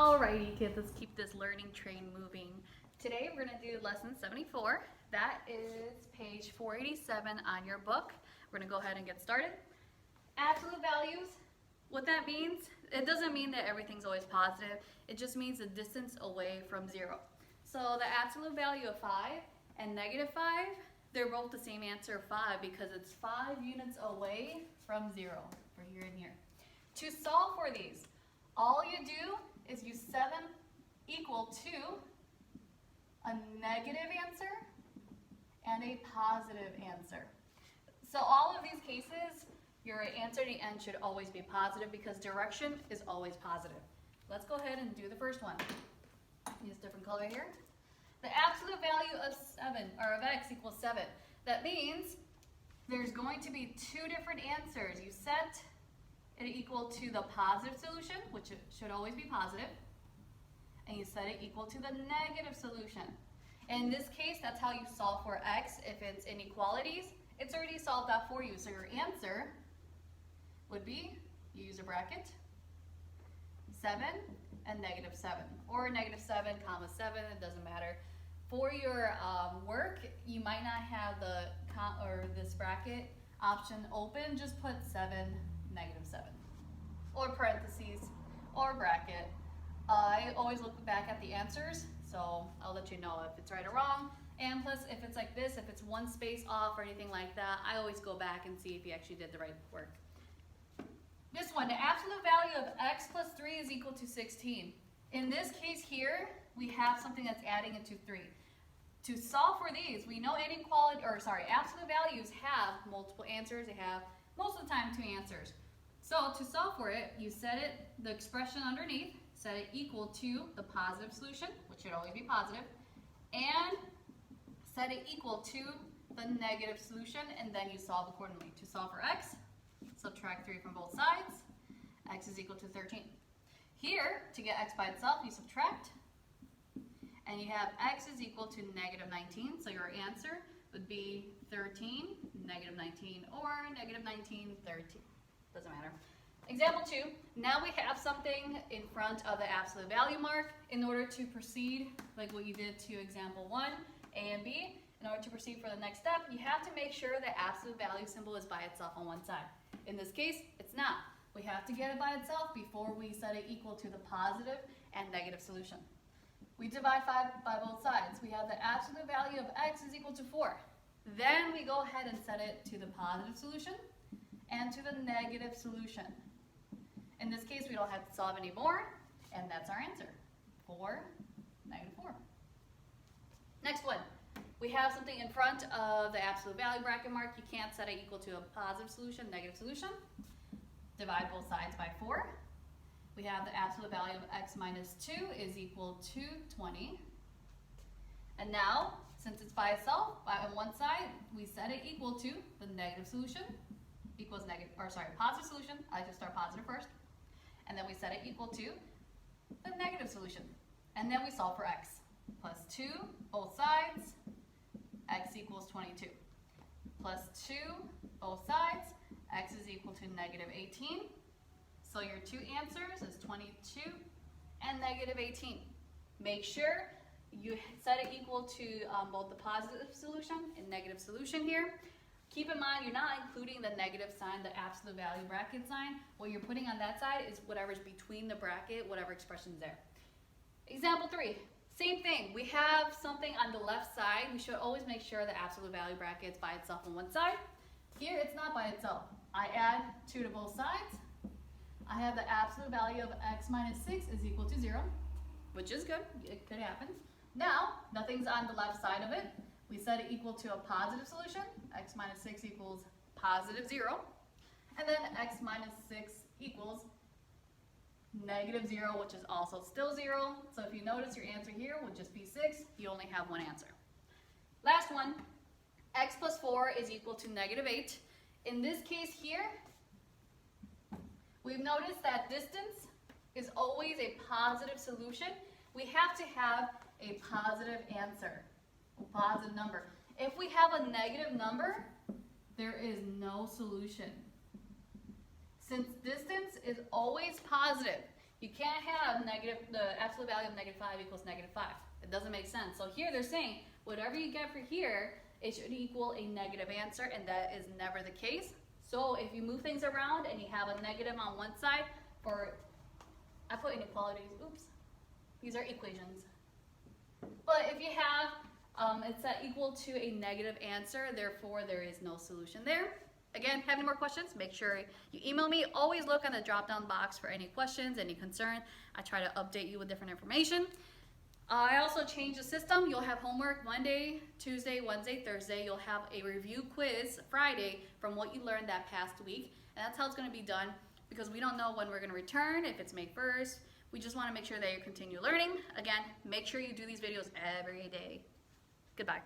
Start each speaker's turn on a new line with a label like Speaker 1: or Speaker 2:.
Speaker 1: Alrighty kids, let's keep this learning train moving. Today we're going to do lesson 74. That is page 487 on your book. We're going to go ahead and get started. Absolute values, what that means, it doesn't mean that everything's always positive. It just means the distance away from 0. So the absolute value of 5 and negative 5, they're both the same answer, 5, because it's 5 units away from 0 for here and here. To solve for these, all you do is use 7 equal to a negative answer and a positive answer. So all of these cases, your answer at the end should always be positive because direction is always positive. Let's go ahead and do the first one. Use a different color here. The absolute value of of x equals 7. That means there's going to be two different answers. You set it equal to the positive solution, which should always be positive, and you set it equal to the negative solution. In this case, that's how you solve for x. If it's inequalities, it's already solved that for you. So your answer would be, you use a bracket, 7 and negative 7, or negative 7 comma 7, it doesn't matter. For your work, you might not have this bracket option open, just put 7, negative 7, or parentheses, or bracket. I always look back at the answers, so I'll let you know if it's right or wrong. And plus, if it's like this, if it's one space off or anything like that, I always go back and see if you actually did the right work. This one, the absolute value of x plus 3 is equal to 16. In this case here, we have something that's adding into 3. To solve for these, we know absolute values have multiple answers. They have, most of the time, 2 answers. So to solve for it, you set it, the expression underneath, set it equal to the positive solution, which should always be positive, and set it equal to the negative solution, and then you solve accordingly. To solve for x, subtract 3 from both sides, x is equal to 13. Here, to get x by itself, you subtract, and you have x is equal to negative 19, so your answer would be 13, negative 19, or negative 19, 13. Doesn't matter. Example 2, now we have something in front of the absolute value mark. In order to proceed, like what you did to example 1, A and B, in order to proceed for the next step, you have to make sure the absolute value symbol is by itself on one side. In this case, it's not. We have to get it by itself before we set it equal to the positive and negative solution. We divide 5 by both sides. We have the absolute value of x is equal to 4. Then we go ahead and set it to the positive solution and to the negative solution. In this case, we don't have to solve anymore, and that's our answer, 4, negative 4. Next one, we have something in front of the absolute value bracket mark. You can't set it equal to a positive solution, negative solution. Divide both sides by 4. We have the absolute value of x minus 2 is equal to 20. And now, since it's by itself, on one side, we set it equal to the negative solution, positive solution. I like to start positive first. And then we set it equal to the negative solution. And then we solve for x. Plus 2, both sides, x equals 22. Plus 2, both sides, x is equal to negative 18. So your two answers is 22 and negative 18. Make sure you set it equal to both the positive solution and negative solution here. Keep in mind, you're not including the negative sign, the absolute value bracket sign. What you're putting on that side is whatever's between the bracket, whatever expression's there. Example 3, same thing. We have something on the left side. We should always make sure the absolute value bracket is by itself on one side. Here, it's not by itself. I add 2 to both sides. I have the absolute value of x minus 6 is equal to 0, which is good. It could happen. Now, nothing's on the left side of it. We set it equal to a positive solution. X minus 6 equals positive 0. And then x minus 6 equals negative 0, which is also still 0. So if you notice, your answer here would just be 6. You only have one answer. Last one, x plus 4 is equal to negative 8. In this case here, we've noticed that distance is always a positive solution. We have to have a positive answer, a positive number. If we have a negative number, there is no solution. Since distance is always positive, You can't have the absolute value of -5 equals -5. It doesn't make sense. So here they're saying whatever you get for here, it should equal a negative answer, and that is never the case. So if you move things around and you have a negative on one side, I put inequalities, oops, these are equations. But if you have, it's set equal to a negative answer, therefore there is no solution there. Again, have any more questions? Make sure you email me. Always look on the drop-down box for any questions, any concern. I try to update you with different information. I also changed the system. You'll have homework Monday, Tuesday, Wednesday, Thursday. You'll have a review quiz Friday from what you learned that past week. And that's how it's going to be done because we don't know when we're going to return, if it's May 1st. We just want to make sure that you continue learning. Again, make sure you do these videos every day. Goodbye.